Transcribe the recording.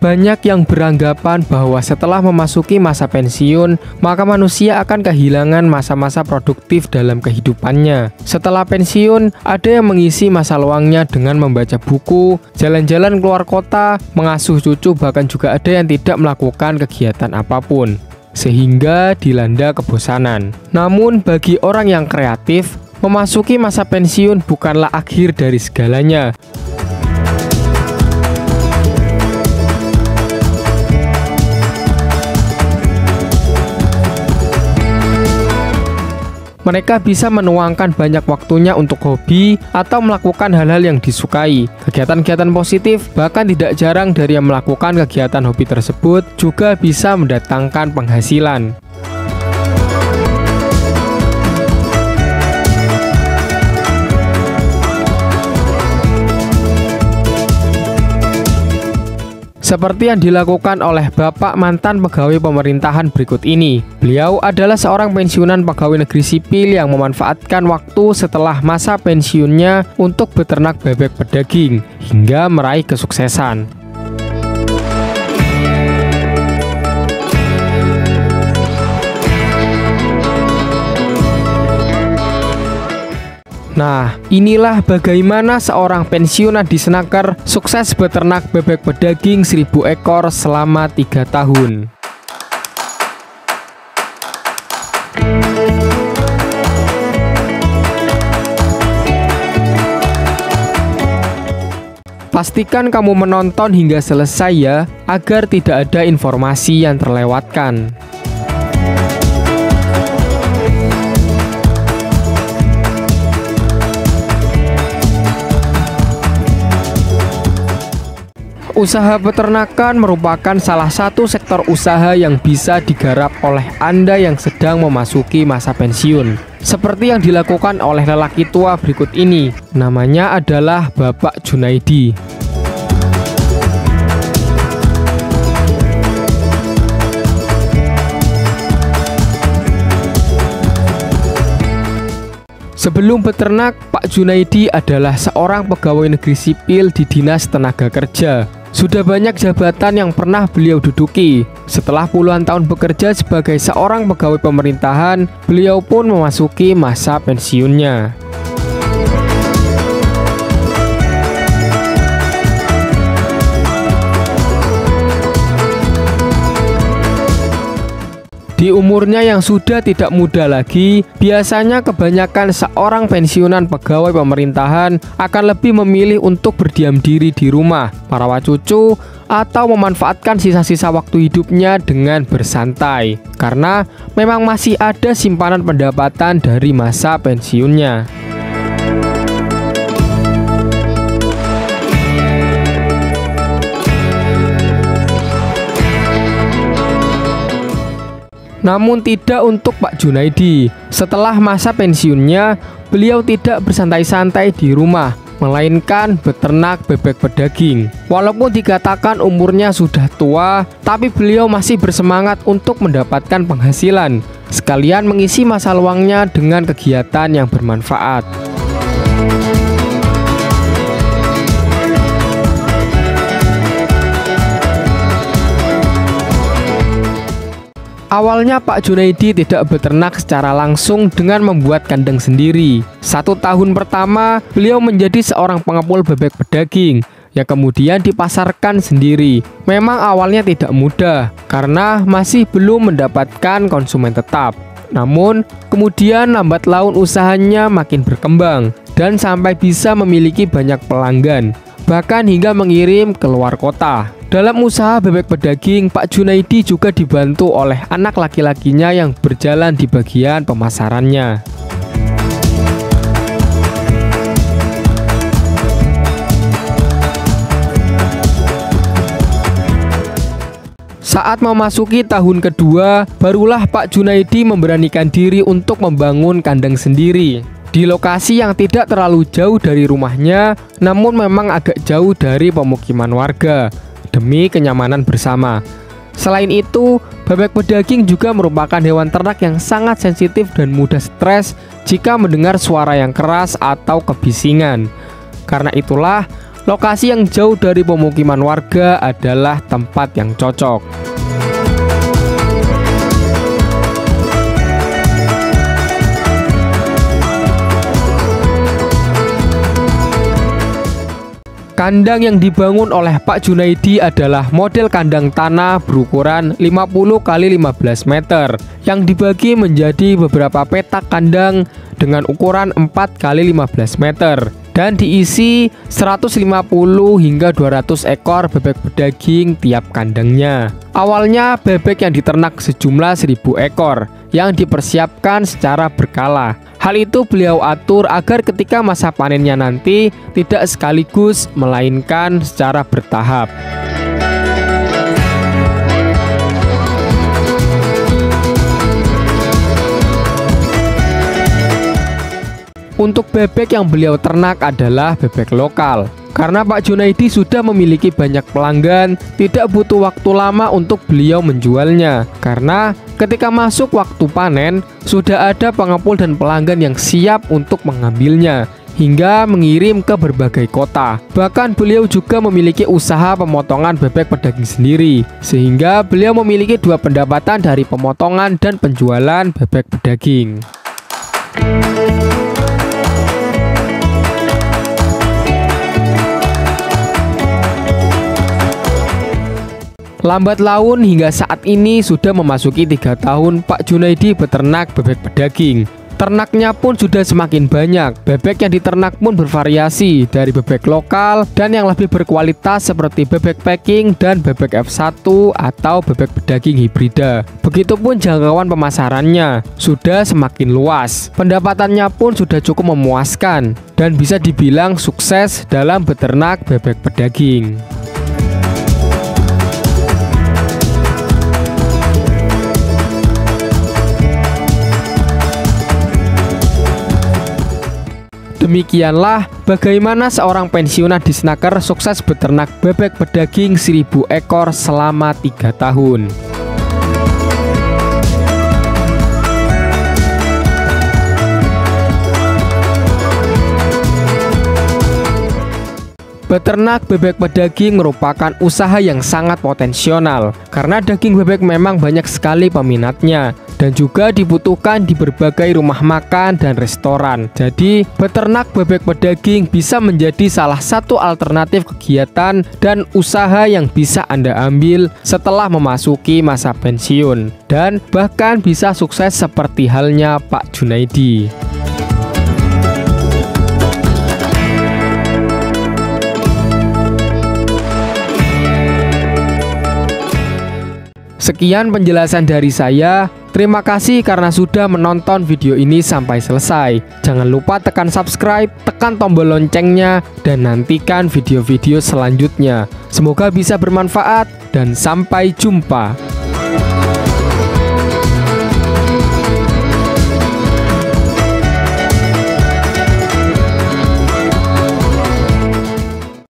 Banyak yang beranggapan bahwa setelah memasuki masa pensiun, maka manusia akan kehilangan masa-masa produktif dalam kehidupannya. Setelah pensiun, ada yang mengisi masa luangnya dengan membaca buku, jalan-jalan keluar kota, mengasuh cucu, bahkan juga ada yang tidak melakukan kegiatan apapun, sehingga dilanda kebosanan. Namun bagi orang yang kreatif, memasuki masa pensiun bukanlah akhir dari segalanya. Mereka bisa menuangkan banyak waktunya untuk hobi atau melakukan hal-hal yang disukai. Kegiatan-kegiatan positif, bahkan tidak jarang dari yang melakukan kegiatan hobi tersebut juga bisa mendatangkan penghasilan. Seperti yang dilakukan oleh Bapak mantan pegawai pemerintahan berikut ini. Beliau adalah seorang pensiunan pegawai negeri sipil yang memanfaatkan waktu setelah masa pensiunnya untuk beternak bebek pedaging hingga meraih kesuksesan. Nah, inilah bagaimana seorang pensiunan di Senaker sukses beternak bebek pedaging 1000 ekor selama 3 tahun. Pastikan kamu menonton hingga selesai ya, agar tidak ada informasi yang terlewatkan. Usaha peternakan merupakan salah satu sektor usaha yang bisa digarap oleh Anda yang sedang memasuki masa pensiun. Seperti yang dilakukan oleh lelaki tua berikut ini. Namanya adalah Bapak Junaidi. Sebelum beternak, Pak Junaidi adalah seorang pegawai negeri sipil di Dinas Tenaga Kerja. Sudah banyak jabatan yang pernah beliau duduki. Setelah puluhan tahun bekerja sebagai seorang pegawai pemerintahan, beliau pun memasuki masa pensiunnya. Di umurnya yang sudah tidak muda lagi, biasanya kebanyakan seorang pensiunan pegawai pemerintahan akan lebih memilih untuk berdiam diri di rumah, merawat cucu, atau memanfaatkan sisa-sisa waktu hidupnya dengan bersantai. Karena memang masih ada simpanan pendapatan dari masa pensiunnya. Namun tidak untuk Pak Junaidi. Setelah masa pensiunnya, beliau tidak bersantai-santai di rumah, melainkan beternak bebek pedaging. Walaupun dikatakan umurnya sudah tua, tapi beliau masih bersemangat untuk mendapatkan penghasilan, sekalian mengisi masa luangnya dengan kegiatan yang bermanfaat. Awalnya Pak Junaidi tidak beternak secara langsung dengan membuat kandang sendiri. 1 tahun pertama, beliau menjadi seorang pengepul bebek pedaging yang kemudian dipasarkan sendiri. Memang awalnya tidak mudah karena masih belum mendapatkan konsumen tetap. Namun, kemudian lambat laun usahanya makin berkembang dan sampai bisa memiliki banyak pelanggan, bahkan hingga mengirim ke luar kota. Dalam usaha bebek pedaging, Pak Junaidi juga dibantu oleh anak laki-lakinya yang berjalan di bagian pemasarannya. Saat memasuki tahun kedua, barulah Pak Junaidi memberanikan diri untuk membangun kandang sendiri di lokasi yang tidak terlalu jauh dari rumahnya, namun memang agak jauh dari pemukiman warga, demi kenyamanan bersama. Selain itu, bebek pedaging juga merupakan hewan ternak yang sangat sensitif dan mudah stres jika mendengar suara yang keras atau kebisingan. Karena itulah, lokasi yang jauh dari pemukiman warga adalah tempat yang cocok. Kandang yang dibangun oleh Pak Junaidi adalah model kandang tanah berukuran 50 x 15 meter yang dibagi menjadi beberapa petak kandang dengan ukuran 4 x 15 meter dan diisi 150 hingga 200 ekor bebek pedaging tiap kandangnya. Awalnya bebek yang diternak sejumlah 1000 ekor yang dipersiapkan secara berkala. Hal itu beliau atur agar ketika masa panennya nanti tidak sekaligus melainkan secara bertahap. Untuk bebek yang beliau ternak adalah bebek lokal. Karena Pak Junaidi sudah memiliki banyak pelanggan, tidak butuh waktu lama untuk beliau menjualnya. Karena ketika masuk waktu panen, sudah ada pengepul dan pelanggan yang siap untuk mengambilnya, hingga mengirim ke berbagai kota. Bahkan beliau juga memiliki usaha pemotongan bebek pedaging sendiri, sehingga beliau memiliki dua pendapatan dari pemotongan dan penjualan bebek pedaging. Lambat laun hingga saat ini sudah memasuki 3 tahun Pak Junaidi beternak bebek pedaging. Ternaknya pun sudah semakin banyak. Bebek yang diternak pun bervariasi dari bebek lokal dan yang lebih berkualitas seperti bebek packing dan bebek F1 atau bebek pedaging hibrida. Begitupun jangkauan pemasarannya sudah semakin luas. Pendapatannya pun sudah cukup memuaskan dan bisa dibilang sukses dalam beternak bebek pedaging. Demikianlah bagaimana seorang pensiunan disnaker sukses beternak bebek pedaging 1000 ekor selama 3 tahun. Beternak bebek pedaging merupakan usaha yang sangat potensial karena daging bebek memang banyak sekali peminatnya dan juga dibutuhkan di berbagai rumah makan dan restoran. Jadi, beternak bebek pedaging bisa menjadi salah satu alternatif kegiatan dan usaha yang bisa Anda ambil setelah memasuki masa pensiun dan bahkan bisa sukses seperti halnya Pak Junaidi. Sekian penjelasan dari saya. Terima kasih karena sudah menonton video ini sampai selesai. Jangan lupa tekan subscribe, tekan tombol loncengnya, dan nantikan video-video selanjutnya. Semoga bisa bermanfaat dan sampai jumpa.